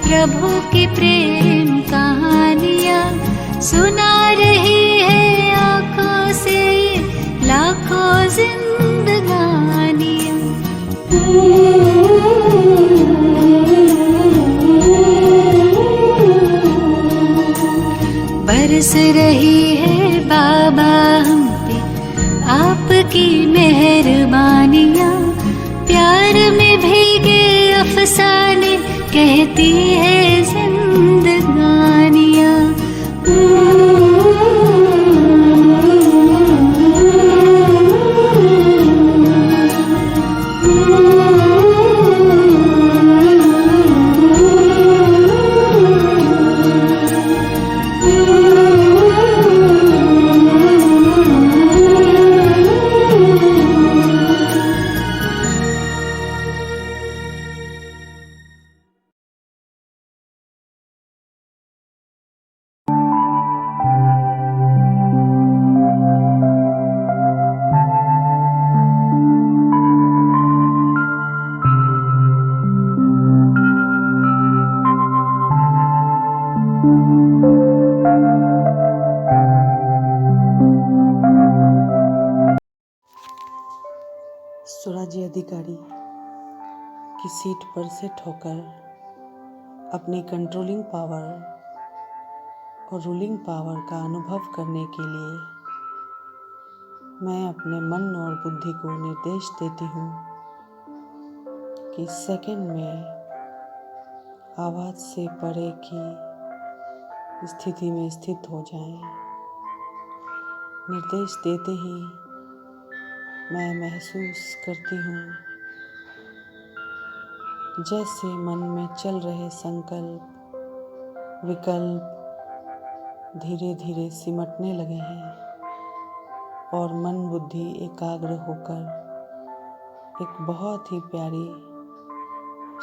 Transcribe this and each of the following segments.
प्रभु की प्रेम कहानियाँ सुना रही है आँखों से लाखों जिंदगानियाँ। बरस रही है बाबा हम पे आपकी मेहरबानियाँ, प्यार में भीगे अफसाने कहती है जिंदगानियाँ। स्वराज्य अधिकारी की सीट पर सेट होकर अपनी कंट्रोलिंग पावर और रूलिंग पावर का अनुभव करने के लिए मैं अपने मन और बुद्धि को निर्देश देती हूँ कि सेकंड में आवाज़ से परे की स्थिति में स्थित हो जाएं। निर्देश देते ही मैं महसूस करती हूँ जैसे मन में चल रहे संकल्प विकल्प धीरे धीरे सिमटने लगे हैं और मन बुद्धि एकाग्र होकर एक बहुत ही प्यारी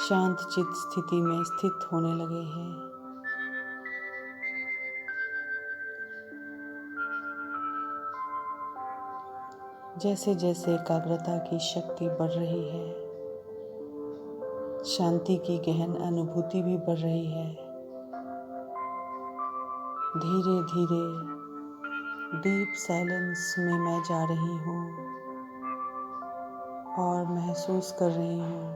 शांत चित्त स्थिति में स्थित होने लगे हैं। जैसे जैसे एकाग्रता की शक्ति बढ़ रही है, शांति की गहन अनुभूति भी बढ़ रही है। धीरे धीरे डीप साइलेंस में मैं जा रही हूँ और महसूस कर रही हूँ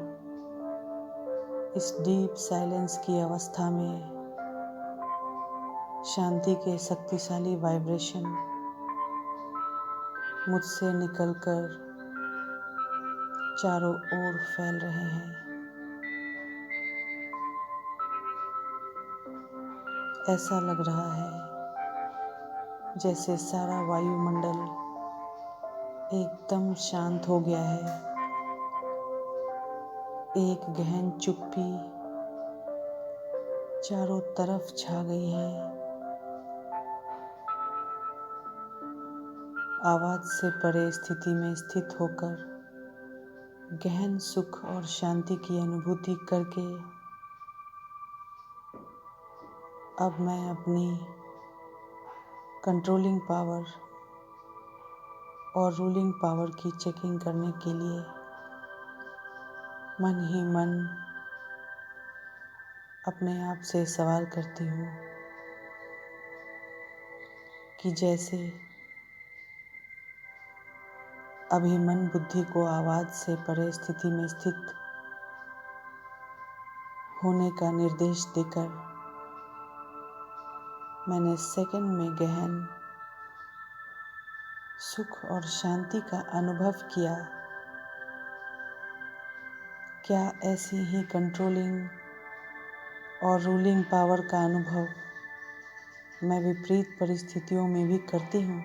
इस डीप साइलेंस की अवस्था में शांति के शक्तिशाली वाइब्रेशन मुझसे निकलकर चारों ओर फैल रहे हैं। ऐसा लग रहा है जैसे सारा वायुमंडल एकदम शांत हो गया है। एक गहन चुप्पी चारों तरफ छा गई है। आवाज़ से परे स्थिति में स्थित होकर गहन सुख और शांति की अनुभूति करके अब मैं अपनी कंट्रोलिंग पावर और रूलिंग पावर की चेकिंग करने के लिए मन ही मन अपने आप से सवाल करती हूँ, कि जैसे अभी मन बुद्धि को आवाज से परे स्थिति में स्थित होने का निर्देश देकर मैंने सेकंड में गहन सुख और शांति का अनुभव किया। क्या ऐसी ही कंट्रोलिंग और रूलिंग पावर का अनुभव मैं विपरीत परिस्थितियों में भी करती हूँ?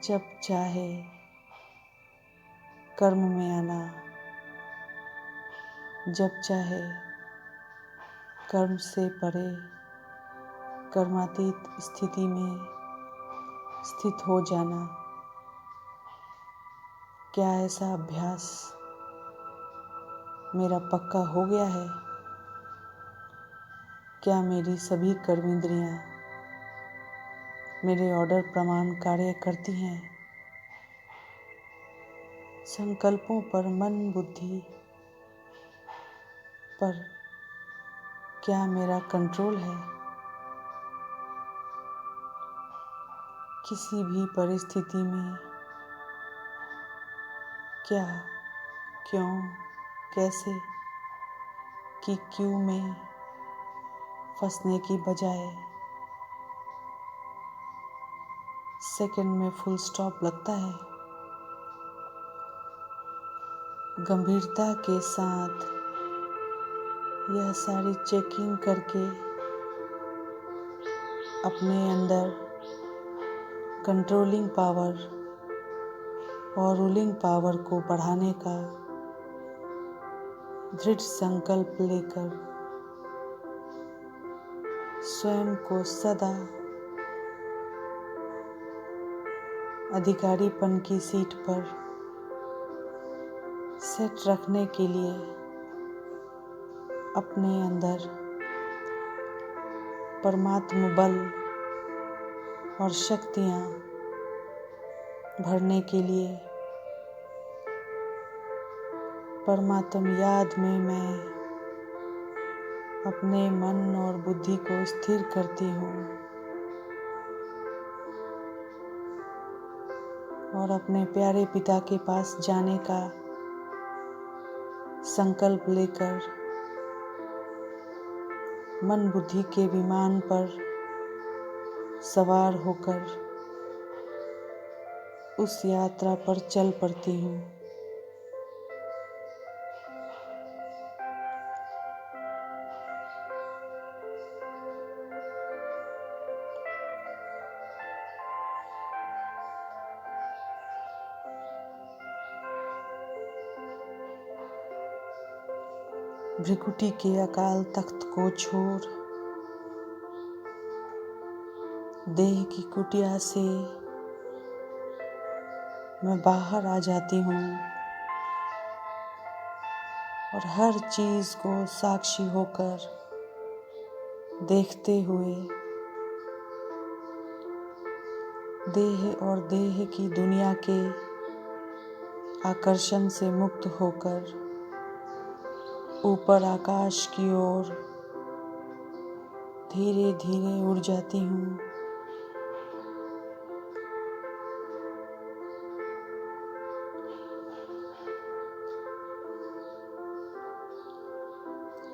जब चाहे कर्म में आना, जब चाहे कर्म से परे कर्मातीत स्थिति में स्थित हो जाना। क्या ऐसा अभ्यास मेरा पक्का हो गया है? क्या मेरी सभी कर्मेंद्रियां मेरे ऑर्डर प्रमाण कार्य करती हैं? संकल्पों पर मन बुद्धि पर क्या मेरा कंट्रोल है? किसी भी परिस्थिति में क्या, क्यों, कैसे कि क्यों में फंसने की बजाय सेकंड में फुल स्टॉप लगता है। गंभीरता के साथ यह सारी चेकिंग करके अपने अंदर कंट्रोलिंग पावर और रूलिंग पावर को बढ़ाने का दृढ़ संकल्प लेकर स्वयं को सदा अधिकारीपन की सीट पर सेट रखने के लिए अपने अंदर परमात्म बल और शक्तियाँ भरने के लिए परमात्म याद में मैं अपने मन और बुद्धि को स्थिर करती हूँ और अपने प्यारे पिता के पास जाने का संकल्प लेकर मन बुद्धि के विमान पर सवार होकर उस यात्रा पर चल पड़ती हूँ। भृकुटी के अकाल तख्त को छोड़ देह की कुटिया से मैं बाहर आ जाती हूँ और हर चीज को साक्षी होकर देखते हुए देह और देह की दुनिया के आकर्षण से मुक्त होकर ऊपर आकाश की ओर धीरे धीरे उड़ जाती हूँ।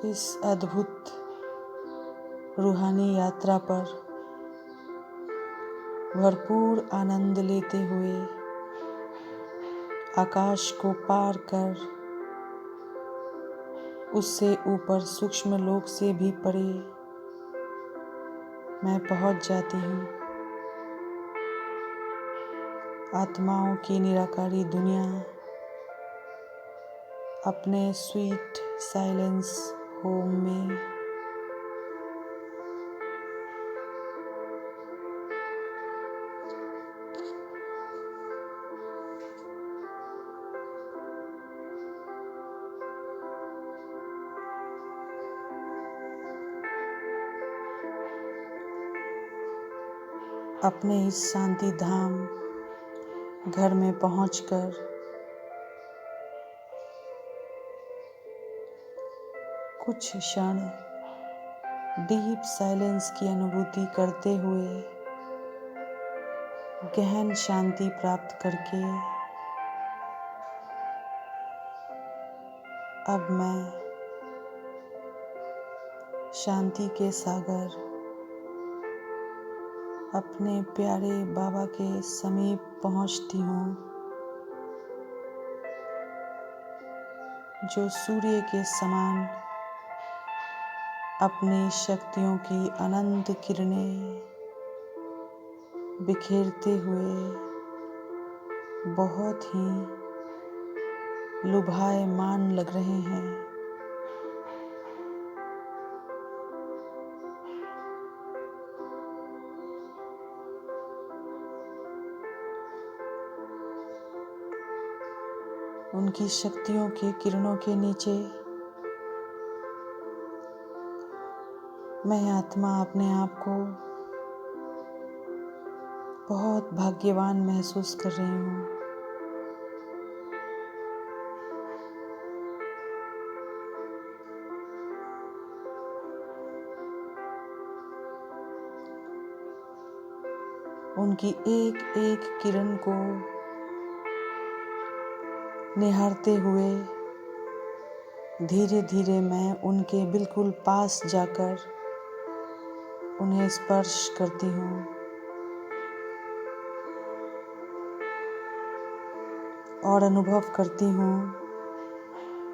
इस अद्भुत रूहानी यात्रा पर भरपूर आनंद लेते हुए आकाश को पार कर उससे ऊपर सूक्ष्म लोक से भी परे मैं पहुंच जाती हूँ। आत्माओं की निराकारी दुनिया अपने स्वीट साइलेंस होम में अपने इस शांति धाम घर में पहुंचकर कुछ क्षण डीप साइलेंस की अनुभूति करते हुए गहन शांति प्राप्त करके अब मैं शांति के सागर अपने प्यारे बाबा के समीप पहुंचती हूँ, जो सूर्य के समान अपनी शक्तियों की अनंत किरणें बिखेरते हुए बहुत ही लुभायमान लग रहे हैं। उनकी शक्तियों के किरणों के नीचे मैं आत्मा अपने आप को बहुत भाग्यवान महसूस कर रही हूँ। उनकी एक एक किरण को निहारते हुए धीरे धीरे मैं उनके बिल्कुल पास जाकर उन्हें स्पर्श करती हूँ और अनुभव करती हूँ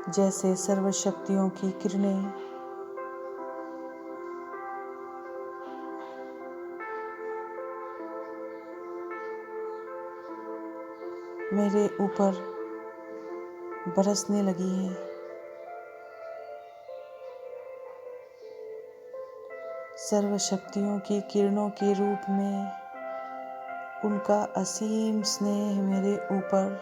जैसे सर्वशक्तियों की किरणें मेरे ऊपर बरसने लगी है। सर्वशक्तियों की किरणों के रूप में उनका असीम स्नेह मेरे ऊपर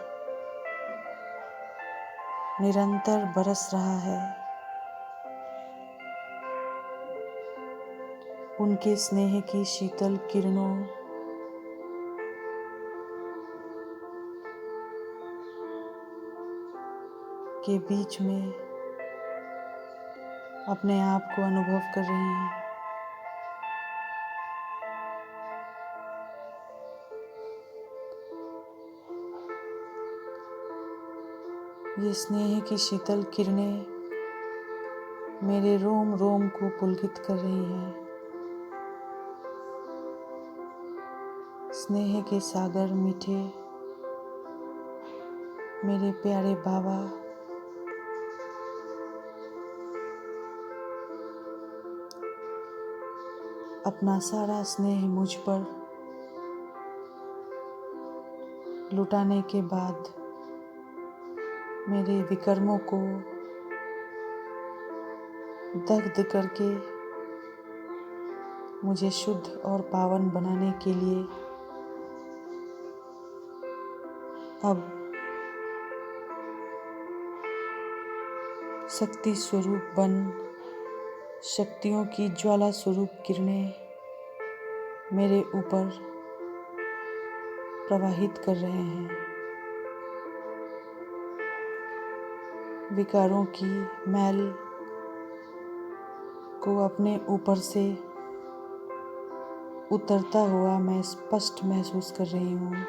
निरंतर बरस रहा है। उनके स्नेह की शीतल किरणों के बीच में अपने आप को अनुभव कर रही हूँ। ये स्नेह की शीतल किरणें मेरे रोम रोम को पुलकित कर रही हैं। स्नेह के सागर मीठे मेरे प्यारे बाबा अपना सारा स्नेह मुझ पर लुटाने के बाद मेरे विकर्मों को दग्ध करके मुझे शुद्ध और पावन बनाने के लिए अब शक्ति स्वरूप बन शक्तियों की ज्वाला स्वरूप किरणें मेरे ऊपर प्रवाहित कर रहे हैं। विकारों की मैल को अपने ऊपर से उतरता हुआ मैं स्पष्ट महसूस कर रही हूँ।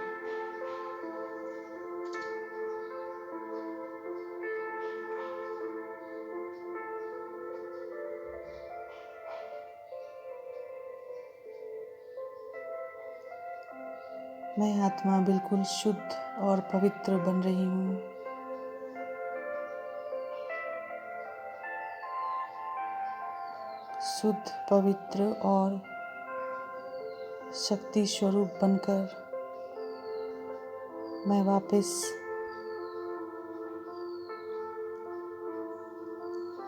मैं आत्मा बिल्कुल शुद्ध और पवित्र बन रही हूँ। शुद्ध, पवित्र और शक्ति स्वरूप बनकर मैं वापस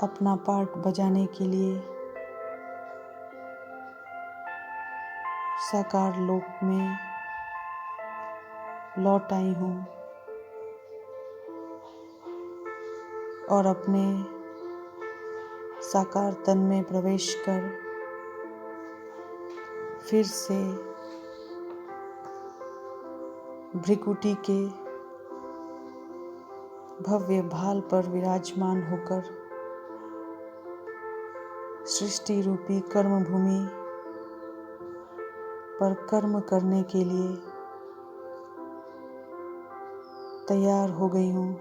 अपना पार्ट बजाने के लिए साकार लोक में लौट आई हूँ और अपने साकार तन में प्रवेश कर फिर से भृकुटी के भव्य भाल पर विराजमान होकर सृष्टि रूपी कर्म भूमि पर कर्म करने के लिए तैयार हो गई हूँ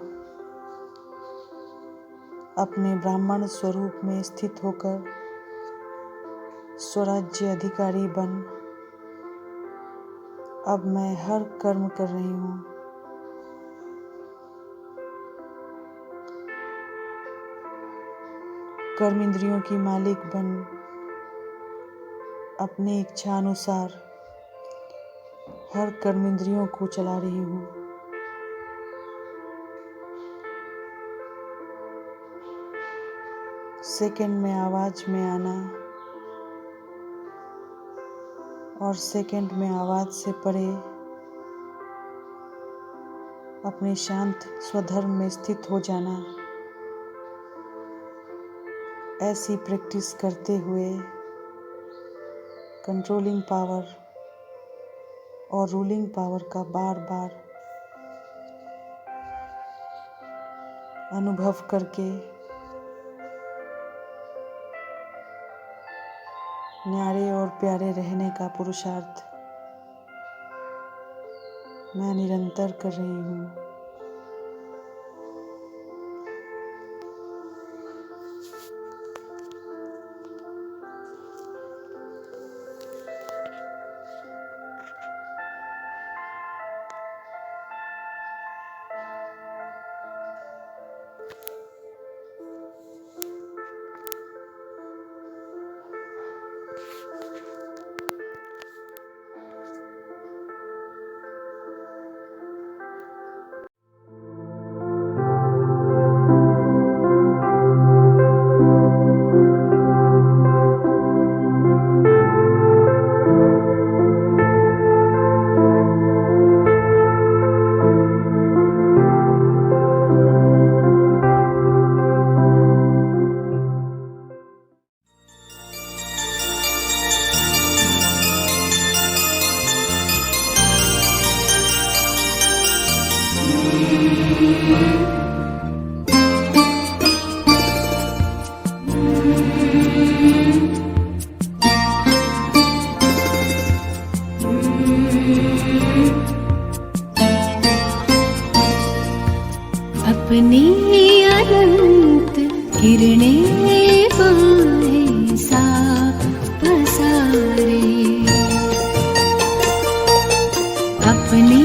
अपने ब्राह्मण स्वरूप में स्थित होकर स्वराज्य अधिकारी बन अब मैं हर कर्म कर रही हूँ। कर्म इंद्रियों की मालिक बन अपनी इच्छा अनुसार हर कर्म इंद्रियों को चला रही हूँ। सेकंड में आवाज में आना और सेकंड में आवाज से परे अपने शांत स्वधर्म में स्थित हो जाना, ऐसी प्रैक्टिस करते हुए कंट्रोलिंग पावर और रूलिंग पावर का बार बार अनुभव करके न्यारे और प्यारे रहने का पुरुषार्थ मैं निरंतर कर रही हूँ। अपनी अनंत किरणें बाहें साफ पसारे, अपनी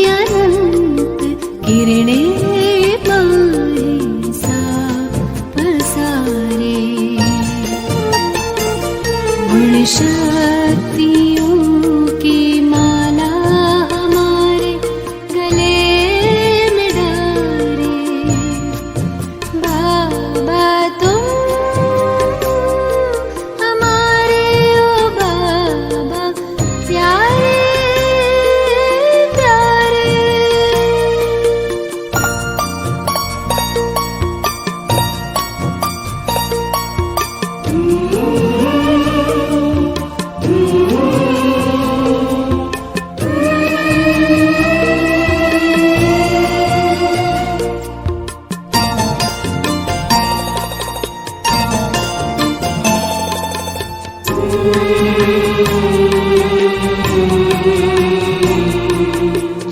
अनंत किरणें बाहें साफ पसारे, गुण शक्तियों की माला हमारे गले में डाले। बाबा तुम हमारे ओ बाबा प्यारे प्यारे।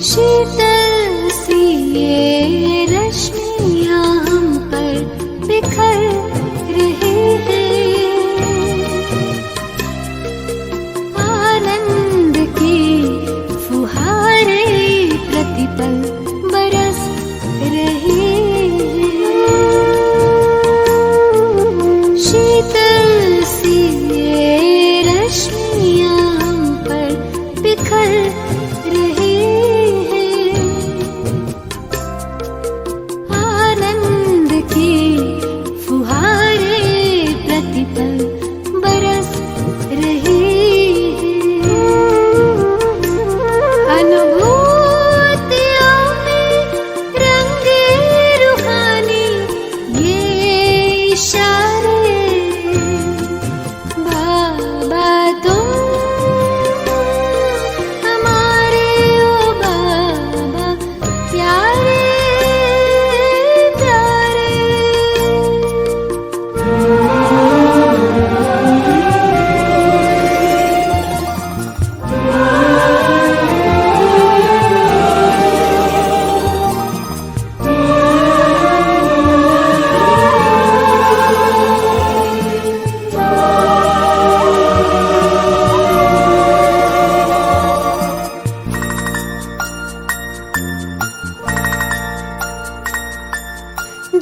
शीतल सी ये रश्मियाँ हम पर बिखर रही हैं, आनंद की फुहारे प्रतिपल बरस रही हैं। शीतल सी ये रश्मियाँ हम पर बिखर रही हैं,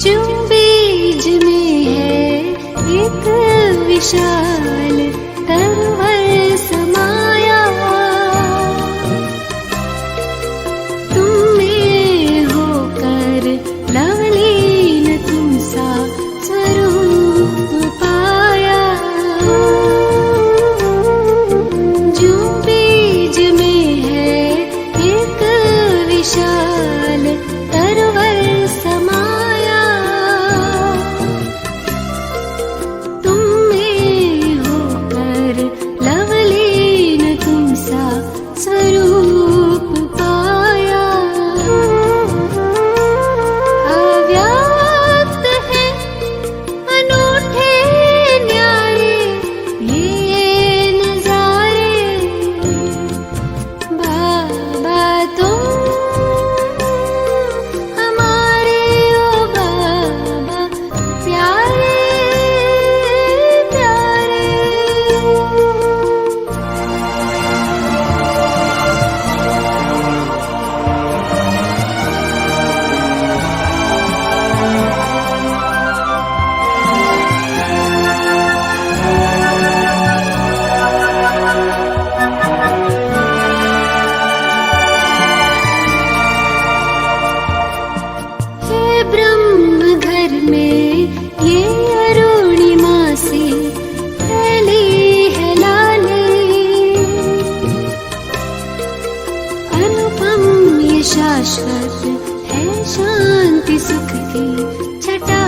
जो बीज में है एक विशाल तरवर समाया, तुम में होकर लवलीन तुम सा स्वरूप पाया। जो बीज में है एक विशाल तरवर समाया, तुम में होकर लवलीन तुम सा स्वरूप पाया। अव्यक्त है अनूठे न्यारे ये नजारे, बाबा तुम हमारे ओ बाबा प्यारे प्यारे। हे ब्रह्म घर में ये अरुणिमा सी फैली है लाली, अनुपम ये शाश्वत है शांति सुख की छटा